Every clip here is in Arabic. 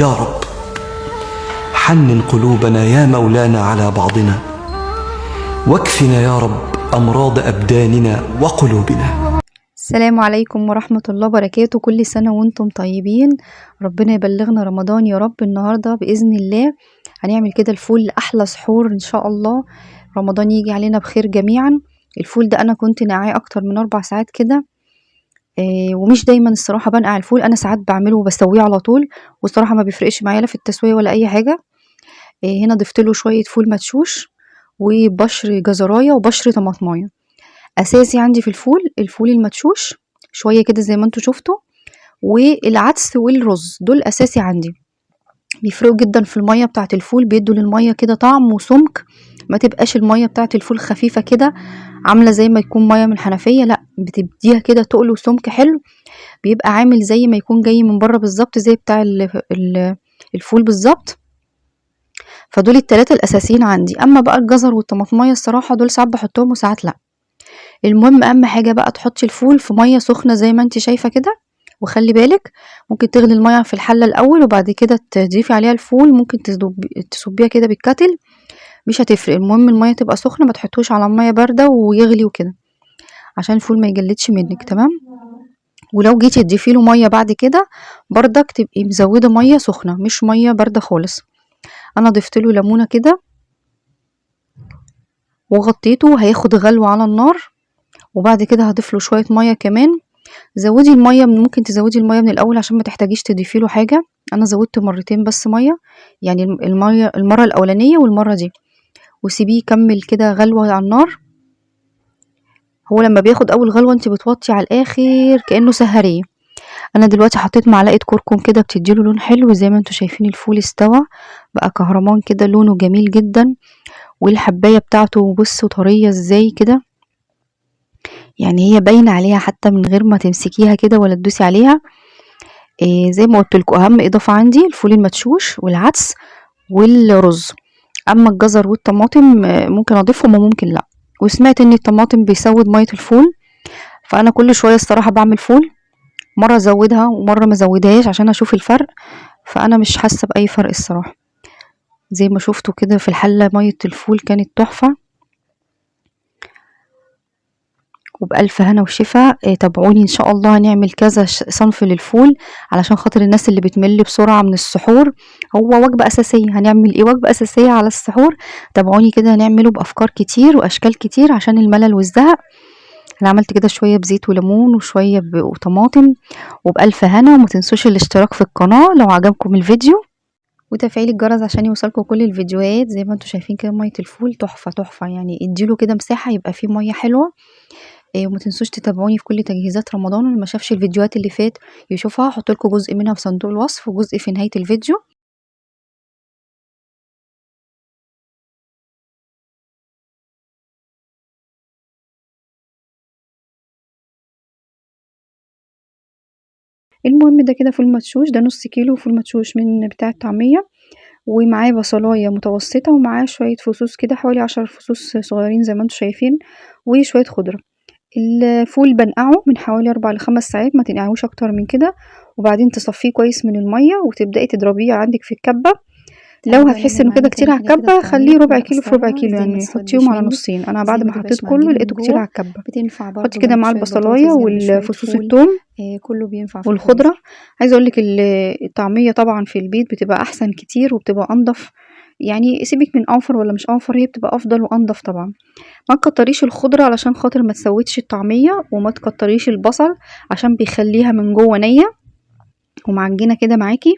يا رب حنن قلوبنا يا مولانا على بعضنا، واكفنا يا رب أمراض أبداننا وقلوبنا. السلام عليكم ورحمة الله وبركاته. كل سنة وانتم طيبين، ربنا يبلغنا رمضان يا رب. النهاردة بإذن الله هنعمل كده الفول أحلى سحور إن شاء الله. رمضان يجي علينا بخير جميعا. الفول ده أنا كنت نقعاه أكتر من 4 ساعات كده. ومش دايما الصراحة بنقع الفول، أنا ساعات بعمله وبسويه على طول، والصراحة ما بيفرقش معايا لا في التسوية ولا أي حاجة. هنا ضفت له شوية فول مدشوش وبشر جزراية وبشر طماطماية. اساسي عندي في الفول المدشوش شويه كده زي ما انتوا شفتوا، والعدس والرز دول اساسي عندي. بيفرقوا جدا في الميه بتاعه الفول، بيدوا للميه كده طعم وسمك. ما تبقاش الميه بتاعه الفول خفيفه كده عامله زي ما يكون ميه من الحنفيه، لا بتديها كده تقل وسمك حلو. بيبقى عامل زي ما يكون جاي من بره بالظبط، زي بتاع الفول بالظبط. فدول التلاتة الاساسيين عندي. اما بقى الجزر والطماطميه الصراحه دول ساعات بحطهم وساعات لا. المهم اهم حاجه بقى تحطي الفول في ميه سخنه زي ما انت شايفه كده، وخلي بالك ممكن تغلي الميه في الحله الاول وبعد كده تضيفي عليها الفول. ممكن تصبيها كده بالكاتل، مش هتفرق. المهم الميه تبقى سخنه، ما تحطوش على ميه بارده ويغلي وكده عشان الفول ما يجلدش منك. تمام. ولو جيتي تضيفي له ميه بعد كده بردك تبقي مزوده ميه سخنه مش ميه بارده خالص. انا ضفت له ليمونه كده وغطيته، هياخد غلوه على النار، وبعد كده هضيف له شويه ميه كمان. زودي الميه، ممكن تزودي الميه من الاول عشان ما تحتاجيش تضيفي له حاجه. انا زودت مرتين بس ميه، يعني الميه المره الاولانيه والمره دي، وسيبيه يكمل كده غلوه على النار. هو لما بياخد اول غلوه انت بتوطي على الاخر كانه سهريه. انا دلوقتي حطيت معلقه كركم كده بتديله لون حلو. زي ما انتوا شايفين الفول استوى بقى كهرمان كده، لونه جميل جدا. والحبايه بتاعته بصوا طريه ازاي كده، يعني هي باينه عليها حتى من غير ما تمسكيها كده ولا تدوسي عليها. زي ما قلت لكم اهم اضافه عندي الفول المدشوش والعدس والرز. اما الجزر والطماطم ممكن اضيفهم وممكن لا. وسمعت ان الطماطم بيسود ميه الفول، فانا كل شويه الصراحه بعمل فول، مره ازودها ومره ما ازودهاش عشان اشوف الفرق. فانا مش حاسه باي فرق الصراحه. زي ما شفتوا كده في الحله ميه الفول كانت تحفه. وبألف هنا وشفا. تابعوني ان شاء الله، هنعمل كذا صنف للفول علشان خاطر الناس اللي بتمل بسرعة من السحور. هو وجبة أساسية، هنعمل ايه وجبة أساسية على السحور. تابعوني كده هنعمله بأفكار كتير وأشكال كتير عشان الملل والزهق. انا عملت كده شوية بزيت وليمون وشوية وطماطم. وبألف هنا، وما تنسوش الاشتراك في القناة لو عجبكم الفيديو، وتفعيل الجرس عشان يوصلكم كل الفيديوهات. زي ما انتوا شايفين كده مية الفول تحفة تحفة، يعني اديله كده مساحة يبقى فيه مية حلوة. وما تنسوش تتابعوني في كل تجهيزات رمضان. واللي ما شافش الفيديوهات اللي فات يشوفها، هحط لكم جزء منها في صندوق الوصف وجزء في نهاية الفيديو. المهم ده كده فول مدشوش، ده نص كيلو فول مدشوش من بتاع الطعمية، ومعاه بصلاية متوسطة، ومعاه شوية فصوص كده حوالي 10 فصوص صغيرين زي ما انتوا شايفين، وشوية خضرة. الفول بنقعه من حوالي 4 ل5 ساعات، ما تنقعوش اكتر من كده. وبعدين تصفيه كويس من المية وتبدأي تضربيه عندك في الكبة. لو هتحسي انه كده كتير على الكبه خليه ربع كيلو في ربع كيلو، يعني حطيهم على نصين. انا بعد ما حطيت كله لقيته كتير على الكبه. حطي كده مع البصلايه والفصوص الثوم كله بينفع والخضره. عايزه اقول لك الطعميه طبعا في البيت بتبقى احسن كتير وبتبقى انضف. يعني سيبك من اوفر ولا مش اوفر، هي بتبقى افضل وانضف طبعا. ما تكتريش الخضره علشان خاطر ما تسودش الطعميه، وما تكتريش البصل عشان بيخليها من جوه نيه ومعجنه كده معاكي.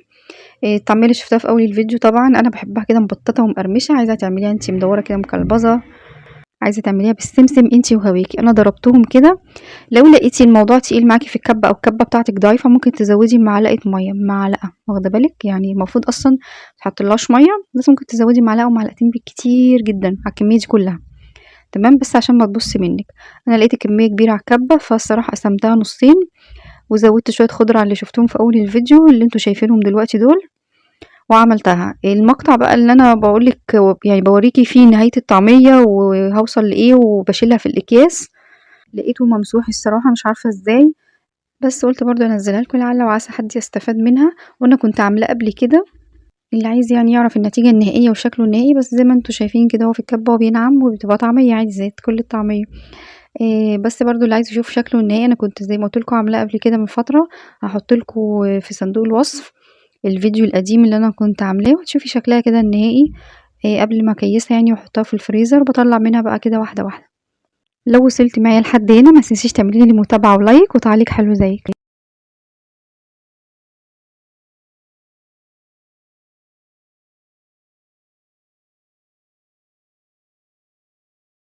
الطعميه اللي شفتها في اول الفيديو طبعا انا بحبها كده مبططه ومقرمشه. عايزه تعمليها انتي مدوره كده مكلبظه، عايزه تعمليها بالسمسم انتي وهواكي. انا ضربتهم كده. لو لقيتي الموضوع تقيل معاكي في الكبه او الكبه بتاعتك ضعيفه ممكن تزودي معلقه ميه، معلقه، واخده بالك؟ يعني المفروض اصلا متحطلهاش ميه، بس ممكن تزودي معلقه ومعلقتين بالكتير جدا على الكميه دي كلها. تمام، بس عشان ما تبص منك. انا لقيت كميه كبيره على الكبه فالصراحه قسمتها نصين، وزودت شويه خضره على اللي شفتهم في اول الفيديو اللي انتوا شايفينهم دلوقتي دول، وعملتها. المقطع بقى اللي انا بقولك يعني بوريكي فيه نهاية الطعمية وهوصل لايه وبشيلها في الاكياس، لقيته ممسوح الصراحة مش عارفة ازاي. بس قلت برضو انزلها لكم لعل وعسى حد يستفاد منها، وانا كنت عاملاه قبل كده، اللي عايز يعني يعرف النتيجة النهائية وشكله النهائي. بس زي ما انتوا شايفين كده هو في الكبة وبينعم، وبتبقى طعمية عادي زي كل الطعمية. بس برضو اللي عايز يشوف شكله النهائي، انا كنت زي ما قلت لكم عاملاه قبل كده من فترة، هحط لكم في صندوق الوصف الفيديو القديم اللي انا كنت عاملاه، وتشوفي شكلها كده النهائي قبل ما اكيسها يعني واحطها في الفريزر، بطلع منها بقى كده واحدة واحدة. لو وصلت معايا لحد هنا ما تنسيش تعملي لي متابعة ولايك وتعليق حلو زيك.